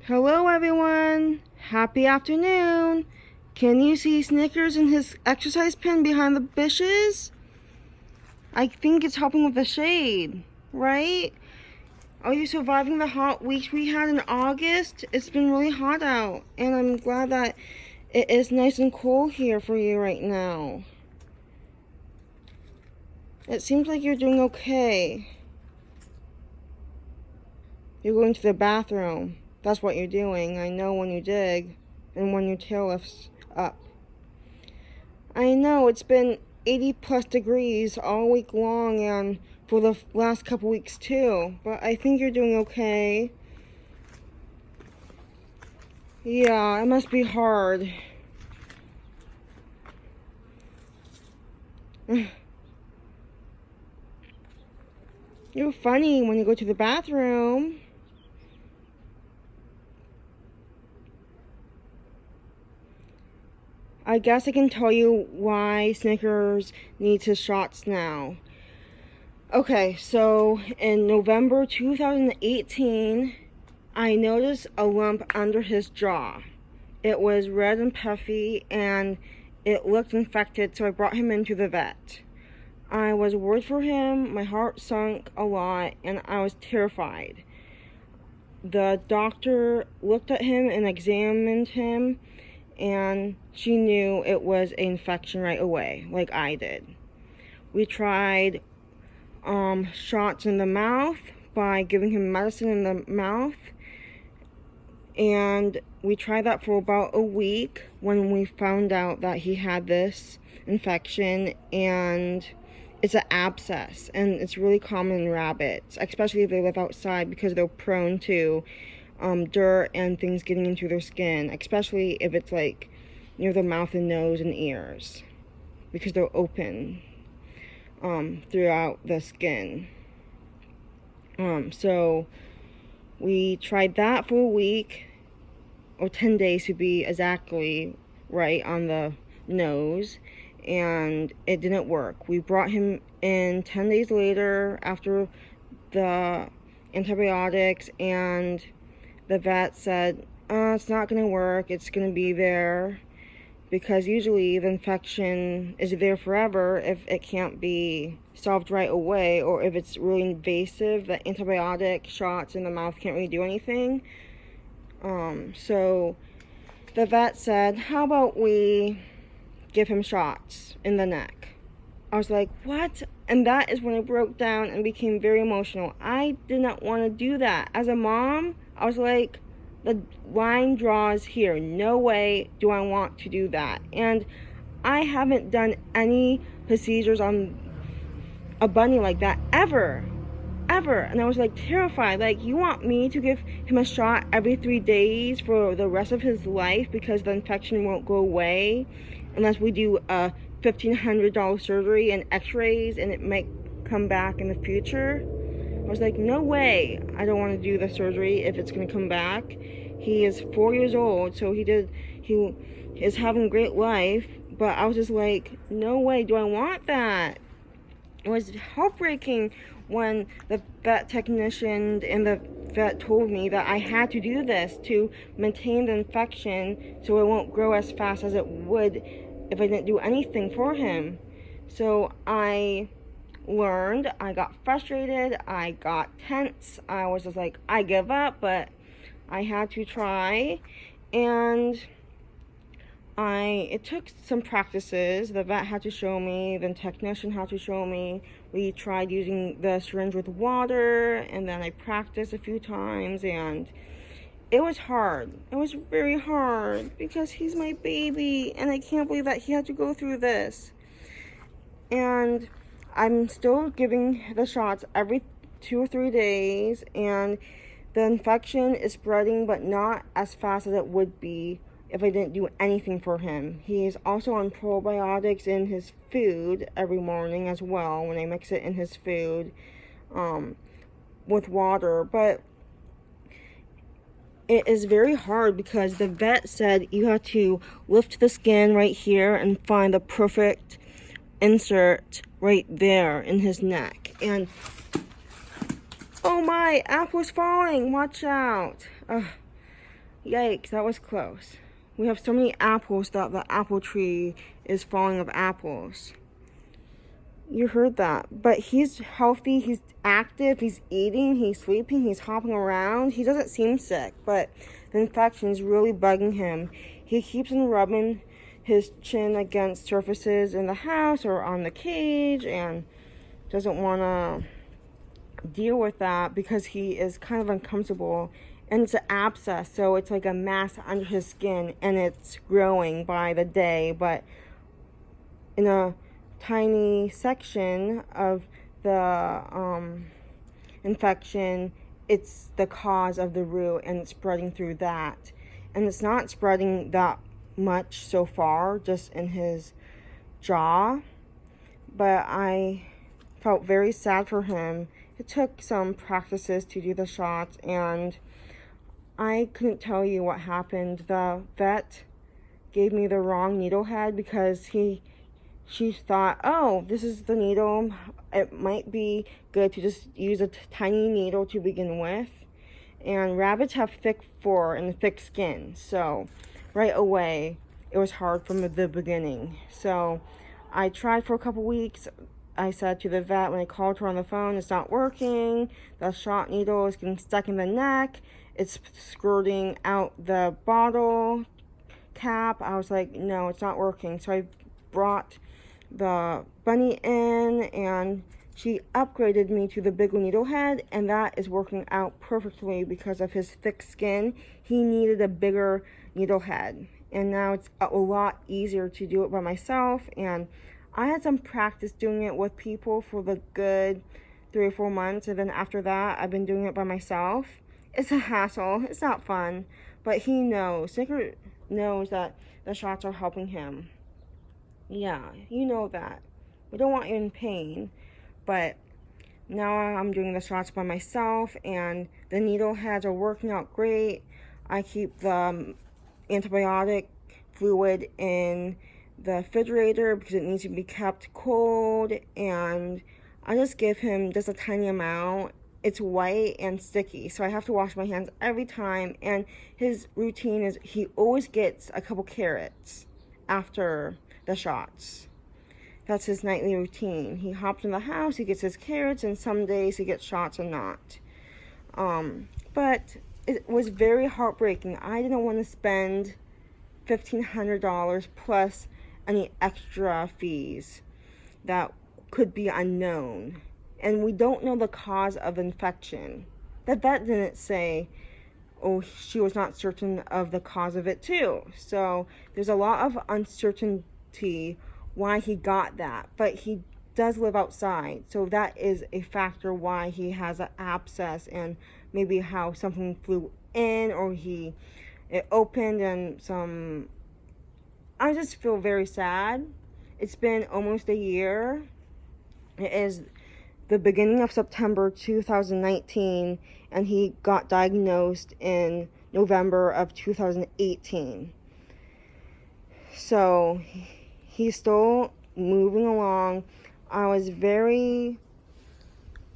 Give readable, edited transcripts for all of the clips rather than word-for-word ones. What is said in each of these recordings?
Hello everyone! Happy afternoon! Can you see Snickers in his exercise pen behind the bushes? I think it's helping with the shade, right? Are you surviving the hot weeks we had in August? It's been really hot out, and I'm glad that it is nice and cool here for you right now. It seems like you're doing okay. You're going to the bathroom. That's what you're doing. I know when you dig and when your tail lifts up. I know it's been 80 plus degrees all week long and for the last couple weeks too, but I think you're doing okay. Yeah, it must be hard. You're funny when you go to the bathroom. I guess I can tell you why Snickers needs his shots now. Okay, so in November 2018, I noticed a lump under his jaw. It was red and puffy and it looked infected, so I brought him into the vet. I was worried for him, my heart sunk a lot, and I was terrified. The doctor looked at him and examined him, and she knew it was an infection right away, like I did. We tried shots in the mouth by giving him medicine in the mouth, and we tried that for about a week when we found out that he had this infection, and it's an abscess, and it's really common in rabbits, especially if they live outside, because they're prone to dirt and things getting into their skin, especially if it's like near the mouth and nose and ears, because they're open throughout the skin. So we tried that for a week, or 10 days to be exactly right on the nose, and it didn't work. We brought him in 10 days later after the antibiotics, and the vet said, it's not going to work, it's going to be there, because usually the infection is there forever if it can't be solved right away, or if it's really invasive, the antibiotic shots in the mouth can't really do anything. So the vet said, how about we give him shots in the neck? I was like, what? And that is when I broke down and became very emotional. I did not want to do that. As a mom, I was like, the line draws here. No way do I want to do that. And I haven't done any procedures on a bunny like that ever. And I was like terrified. Like, you want me to give him a shot every 3 days for the rest of his life because the infection won't go away unless we do a $1,500 surgery and x-rays, and it might come back in the future? I was like, no way. I don't want to do the surgery if it's going to come back. He is 4 years old, so he is having a great life, but I was just like, no way do I want that. It was heartbreaking when the vet technician and the vet told me that I had to do this to maintain the infection so it won't grow as fast as it would if I didn't do anything for him. So I learned, I got frustrated, I got tense, I was just like, I give up, but I had to try, and it took some practices. The vet had to show me, the technician had to show me. We tried using the syringe with water, and then I practiced a few times, and it was hard. It was very hard because he's my baby, and I can't believe that he had to go through this. And I'm still giving the shots every 2 or 3 days, and the infection is spreading, but not as fast as it would be if I didn't do anything for him. He is also on probiotics in his food every morning as well, when I mix it in his food with water. But it is very hard because the vet said you have to lift the skin right here and find the perfect insert right there in his neck. And oh my, apple's falling, watch out. Yikes, that was close. We have so many apples that the apple tree is falling of apples. You heard that. But he's healthy, he's active, he's eating, he's sleeping, he's hopping around. He doesn't seem sick, but the infection is really bugging him. He keeps on rubbing his chin against surfaces in the house or on the cage and doesn't want to deal with that because he is kind of uncomfortable. And it's an abscess, so it's like a mass under his skin, and it's growing by the day, but in a tiny section of the infection, it's the cause of the root, and it's spreading through that. And it's not spreading that much so far, just in his jaw, but I felt very sad for him. It took some practices to do the shots, and I couldn't tell you what happened. The vet gave me the wrong needle head because she thought, oh, this is the needle. It might be good to just use a tiny needle to begin with. And rabbits have thick fur and thick skin, so right away it was hard from the beginning. So I tried for a couple weeks. I said to the vet when I called her on the phone, it's not working. The shot needle is getting stuck in the neck. It's squirting out the bottle cap. I was like, no, it's not working. So I brought the bunny in, and she upgraded me to the bigger needle head, and that is working out perfectly because of his thick skin. He needed a bigger needle head, and now it's a lot easier to do it by myself. And I had some practice doing it with people for the good 3 or 4 months, and then after that I've been doing it by myself. It's a hassle, it's not fun, but he knows, Snickers knows that the shots are helping him. Yeah, you know that. We don't want you in pain, but now I'm doing the shots by myself, and the needle heads are working out great. I keep the antibiotic fluid in the refrigerator because it needs to be kept cold, and I just give him just a tiny amount. It's white and sticky, so I have to wash my hands every time. And his routine is he always gets a couple carrots after the shots. That's his nightly routine. He hops in the house, he gets his carrots, and some days he gets shots and not. But it was very heartbreaking. I didn't want to spend $1,500 plus any extra fees that could be unknown. And we don't know the cause of infection. The vet didn't say, oh, she was not certain of the cause of it too. So there's a lot of uncertainty why he got that. But he does live outside, so that is a factor why he has an abscess, and maybe how something flew in, or it opened and some. I just feel very sad. It's been almost a year. It is the beginning of September 2019, and he got diagnosed in November of 2018. So he's still moving along. I was very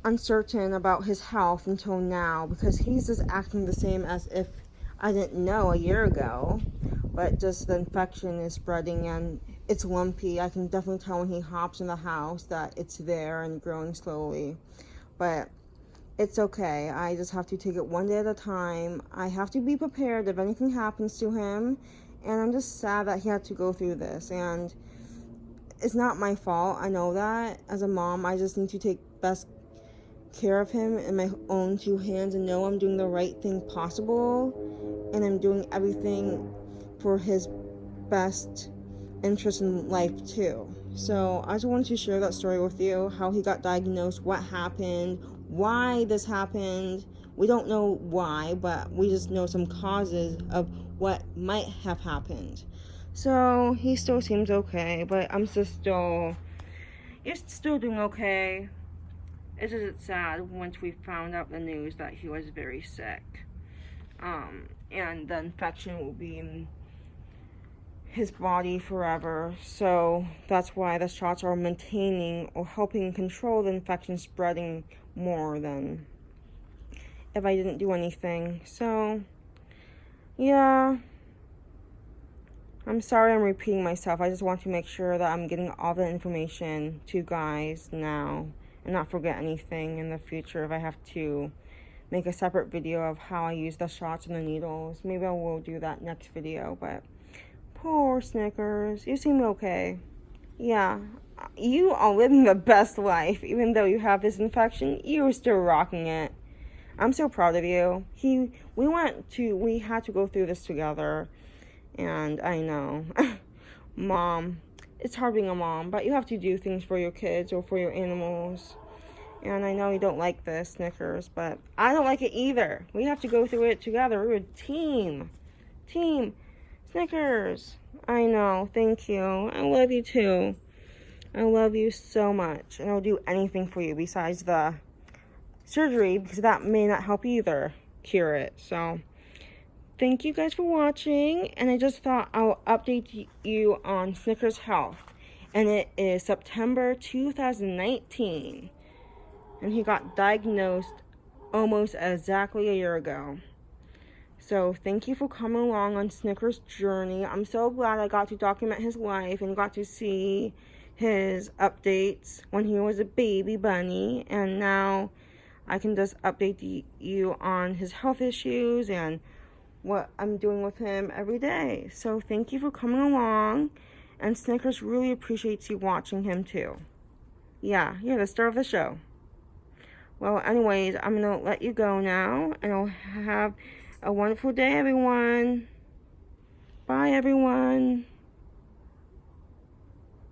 uncertain about his health until now, because he's just acting the same as if I didn't know a year ago, but just the infection is spreading and it's lumpy. I can definitely tell when he hops in the house that it's there and growing slowly, but it's okay. I just have to take it one day at a time. I have to be prepared if anything happens to him, and I'm just sad that he had to go through this, and it's not my fault. I know that. As a mom, I just need to take best care of him in my own 2 hands and know I'm doing the right thing possible, and I'm doing everything for his best interest in life too. So I just wanted to share that story with you, how he got diagnosed, what happened, why this happened. We don't know why, but we just know some causes of what might have happened. So he still seems okay, but he's still doing okay. It's just sad once we found out the news that he was very sick. And the infection will be in his body forever. So that's why the shots are maintaining or helping control the infection spreading more than if I didn't do anything. So Yeah, I'm sorry I'm repeating myself. I just want to make sure that I'm getting all the information to you guys now and not forget anything in the future if I have to make a separate video of how I use the shots and the needles. Maybe I will do that next video, but poor Snickers. You seem okay. Yeah, you are living the best life. Even though you have this infection, you're still rocking it. I'm so proud of you. We had to go through this together. And I know, mom, it's hard being a mom, but you have to do things for your kids or for your animals. And I know you don't like the Snickers, but I don't like it either. We have to go through it together. We're a team. Team Snickers. I know. Thank you. I love you too. I love you so much. And I'll do anything for you besides the surgery, because that may not help either cure it. So thank you guys for watching, and I just thought I'll update you on Snickers' health. And it is September 2019, and he got diagnosed almost exactly a year ago. So thank you for coming along on Snickers' journey. I'm so glad I got to document his life and got to see his updates when he was a baby bunny, and now I can just update you on his health issues and what I'm doing with him every day. So thank you for coming along, and Snickers really appreciates you watching him too. Yeah, you're the star of the show. Well, anyways, I'm gonna let you go now, and I'll have a wonderful day, everyone. Bye, everyone.